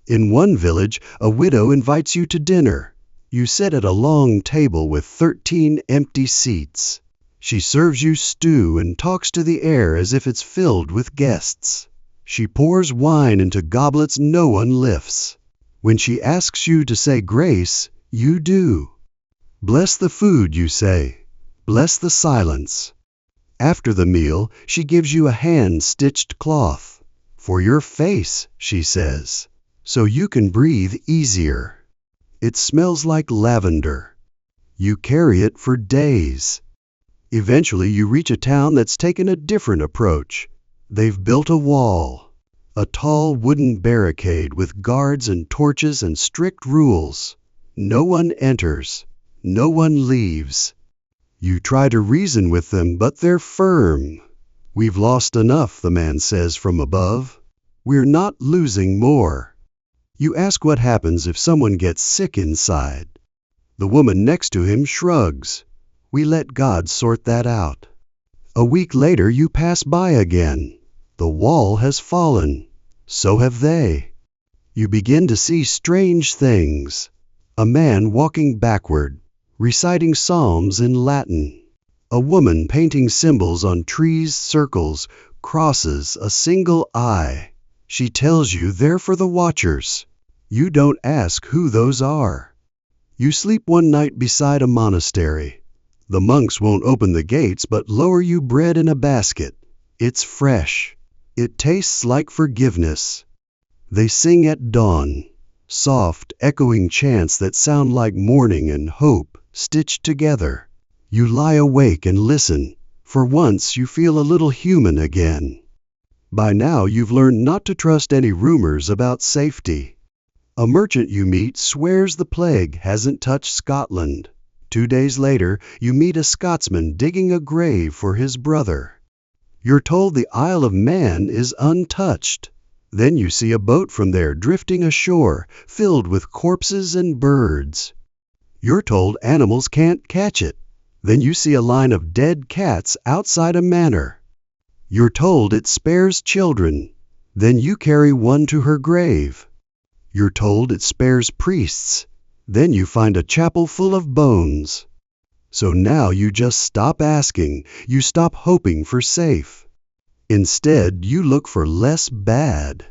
In one village, a widow invites you to dinner. You sit at a long table with 13 empty seats. She serves you stew and talks to the air as if it's filled with guests. She pours wine into goblets no one lifts. When she asks you to say grace, you do. Bless the food, you say. Bless the silence. After the meal, she gives you a hand-stitched cloth. For your face, she says, so you can breathe easier. It smells like lavender. You carry it for days. Eventually, you reach a town that's taken a different approach. They've built a wall, a tall wooden barricade with guards and torches and strict rules. No one enters. No one leaves. You try to reason with them, but they're firm. We've lost enough, the man says from above. We're not losing more. You ask what happens if someone gets sick inside. The woman next to him shrugs. We let God sort that out. A week later, you pass by again. The wall has fallen. So have they. You begin to see strange things. A man walking backward, reciting psalms in Latin. A woman painting symbols on trees, circles, crosses, a single eye. She tells you they're for the watchers. You don't ask who those are. You sleep one night beside a monastery. The monks won't open the gates but lower you bread in a basket. It's fresh. It tastes like forgiveness. They sing at dawn, soft, echoing chants that sound like mourning and hope stitched together. You lie awake and listen. For once you feel a little human again. By now you've learned not to trust any rumors about safety. A merchant you meet swears the plague hasn't touched Scotland. 2 days later, you meet a Scotsman digging a grave for his brother. You're told the Isle of Man is untouched. Then you see a boat from there drifting ashore, filled with corpses and birds. You're told animals can't catch it. Then you see a line of dead cats outside a manor. You're told it spares children. Then you carry one to her grave. You're told it spares priests. Then you find a chapel full of bones. So now you just stop asking. You stop hoping for safe. Instead, you look for less bad.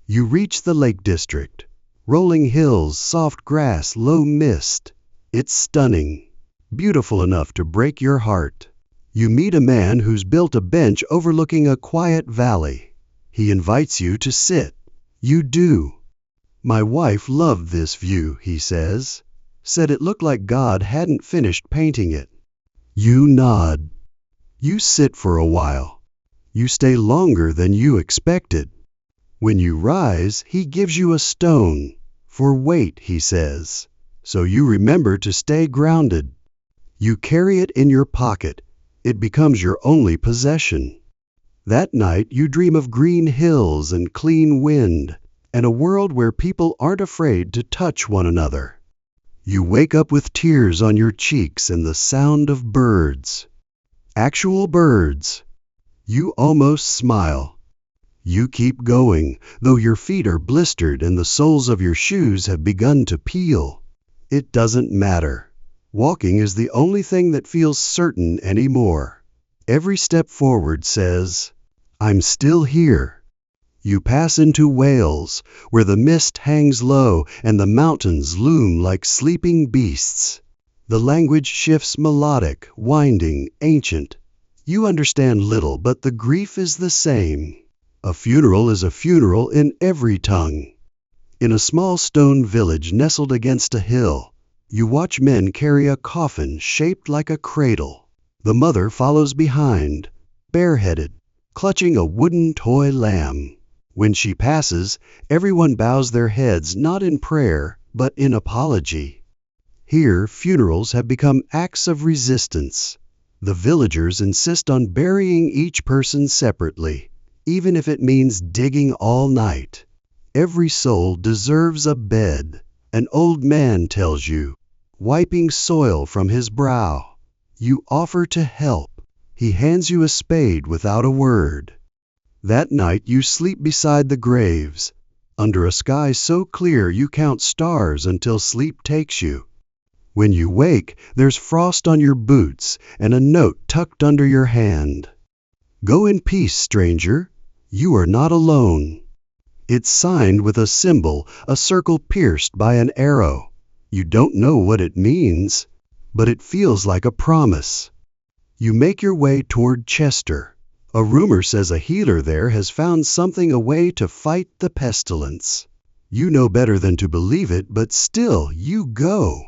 You reach the Lake District. Rolling hills, soft grass, low mist. It's stunning. Beautiful enough to break your heart. You meet a man who's built a bench overlooking a quiet valley. He invites you to sit. You do. My wife loved this view, he says. Said it looked like God hadn't finished painting it. You nod. You sit for a while. You stay longer than you expected. When you rise, he gives you a stone. For weight, he says. So you remember to stay grounded. You carry it in your pocket. It becomes your only possession. That night, you dream of green hills and clean wind, and a world where people aren't afraid to touch one another. You wake up with tears on your cheeks and the sound of birds. Actual birds. You almost smile. You keep going, though your feet are blistered and the soles of your shoes have begun to peel. It doesn't matter. Walking is the only thing that feels certain anymore. Every step forward says, I'm still here. You pass into Wales, where the mist hangs low and the mountains loom like sleeping beasts. The language shifts melodic, winding, ancient. You understand little, but the grief is the same. A funeral is a funeral in every tongue. In a small stone village nestled against a hill, you watch men carry a coffin shaped like a cradle. The mother follows behind, bareheaded, clutching a wooden toy lamb. When she passes, everyone bows their heads not in prayer, but in apology. Here, funerals have become acts of resistance. The villagers insist on burying each person separately, even if it means digging all night. Every soul deserves a bed, an old man tells you, wiping soil from his brow. You offer to help. He hands you a spade without a word. That night you sleep beside the graves, under a sky so clear you count stars until sleep takes you. When you wake, there's frost on your boots and a note tucked under your hand. Go in peace, stranger. You are not alone. It's signed with a symbol, a circle pierced by an arrow. You don't know what it means, but it feels like a promise. You make your way toward Chester. A rumor says a healer there has found something, a way to fight the pestilence. You know better than to believe it, but still you go.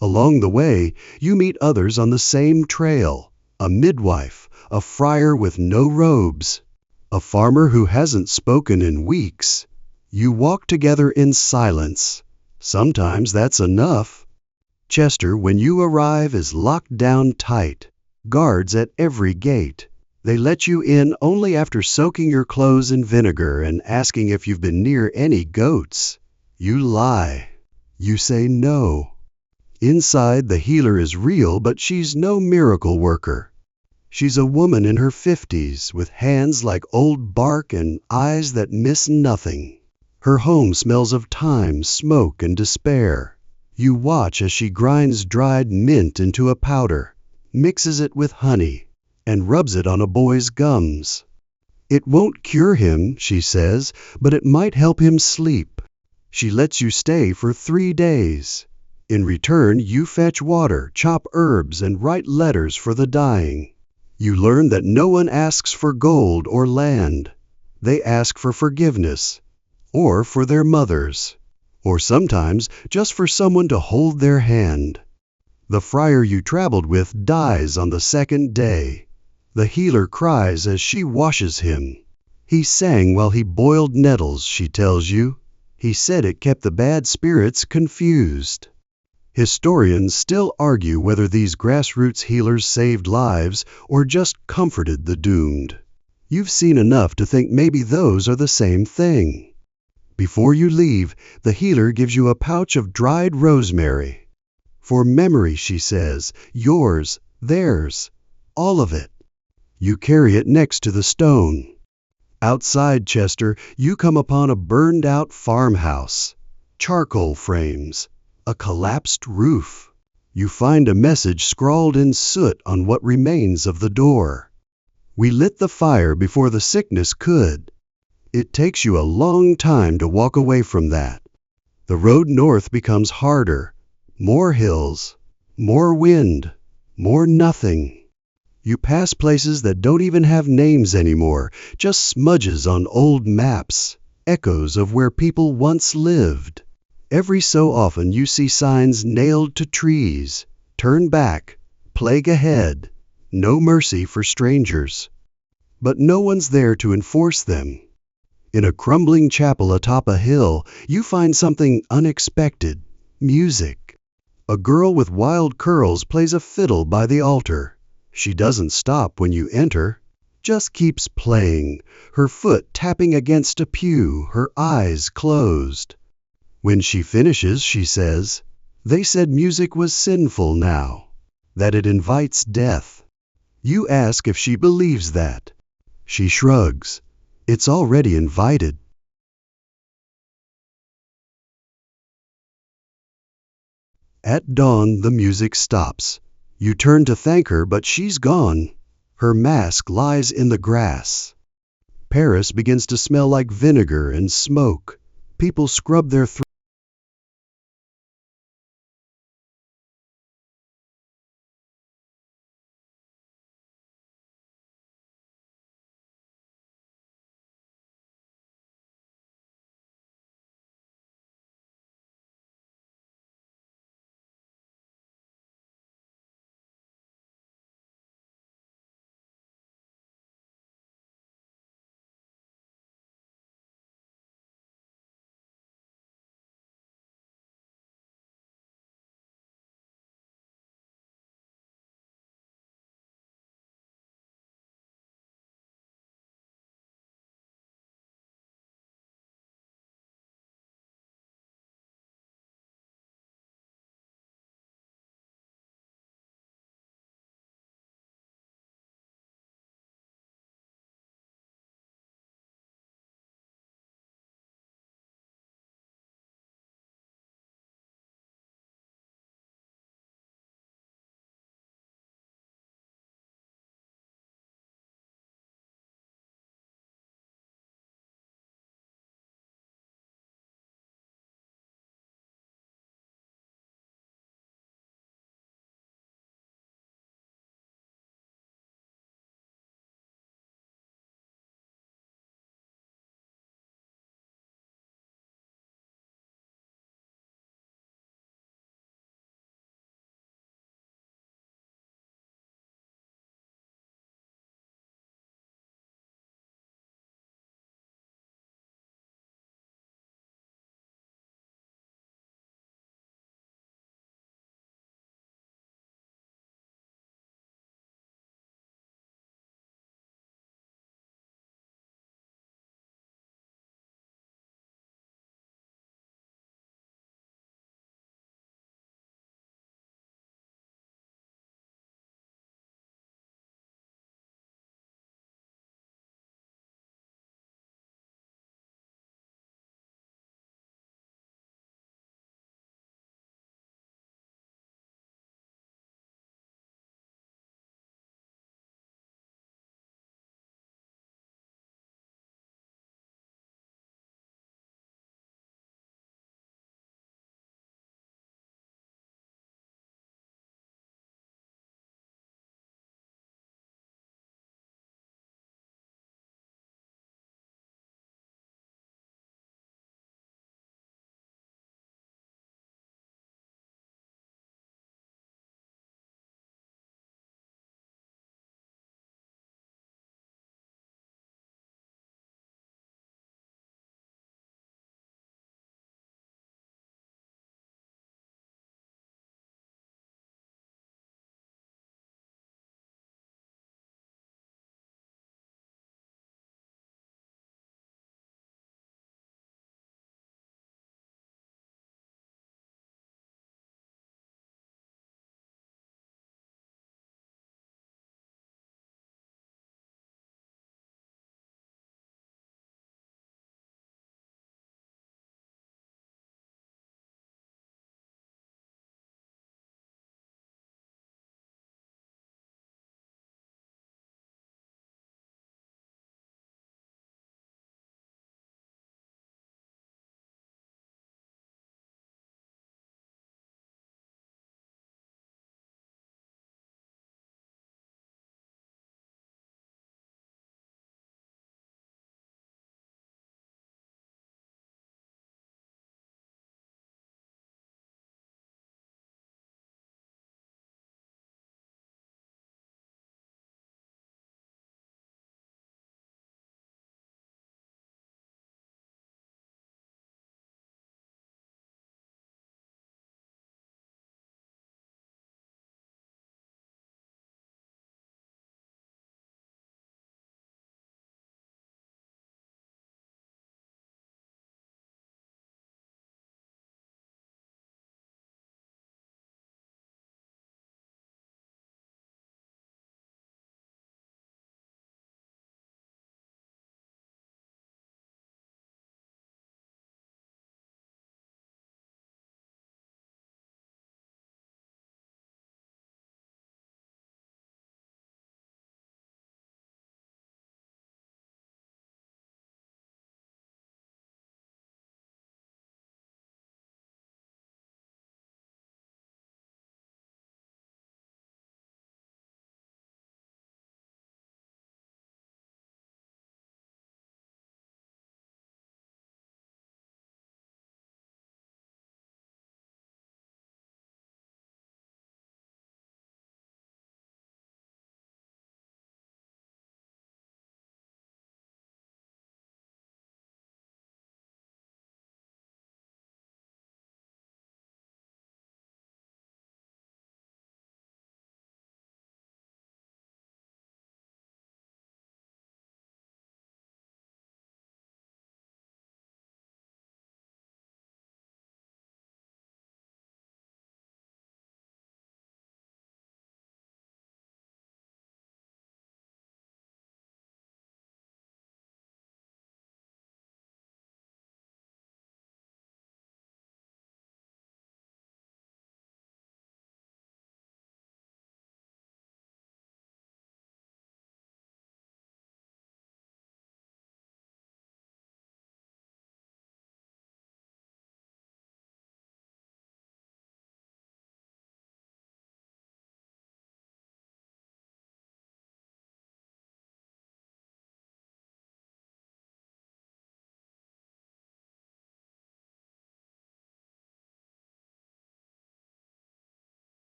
Along the way, you meet others on the same trail, a midwife, a friar with no robes, a farmer who hasn't spoken in weeks. You walk together in silence. Sometimes that's enough. Chester, when you arrive, is locked down tight, guards at every gate. They let you in only after soaking your clothes in vinegar and asking if you've been near any goats. You lie. You say no. Inside, the healer is real, but she's no miracle worker. She's a woman in her 50s, with hands like old bark and eyes that miss nothing. Her home smells of time, smoke, and despair. You watch as she grinds dried mint into a powder, mixes it with honey, and rubs it on a boy's gums. It won't cure him, she says, but it might help him sleep. She lets you stay for 3 days. In return, you fetch water, chop herbs, and write letters for the dying. You learn that no one asks for gold or land. They ask for forgiveness, or for their mothers, or sometimes just for someone to hold their hand. The friar you traveled with dies on the 2nd day. The healer cries as she washes him. He sang while he boiled nettles, she tells you. He said it kept the bad spirits confused. Historians still argue whether these grassroots healers saved lives or just comforted the doomed. You've seen enough to think maybe those are the same thing. Before you leave, the healer gives you a pouch of dried rosemary. For memory, she says, yours, theirs, all of it. You carry it next to the stone. Outside Chester, you come upon a burned-out farmhouse, charcoal frames, a collapsed roof. You find a message scrawled in soot on what remains of the door. We lit the fire before the sickness could. It takes you a long time to walk away from that. The road north becomes harder. More hills, more wind, more nothing. You pass places that don't even have names anymore, just smudges on old maps, echoes of where people once lived. Every so often you see signs nailed to trees, turn back, plague ahead, no mercy for strangers. But no one's there to enforce them. In a crumbling chapel atop a hill, you find something unexpected, music. A girl with wild curls plays a fiddle by the altar. She doesn't stop when you enter, just keeps playing, her foot tapping against a pew, her eyes closed. When she finishes, she says, They said music was sinful now, that it invites death. You ask if she believes that. She shrugs. It's already invited. At dawn, the music stops. You turn to thank her, but she's gone. Her mask lies in the grass. Paris begins to smell like vinegar and smoke. People scrub their throats.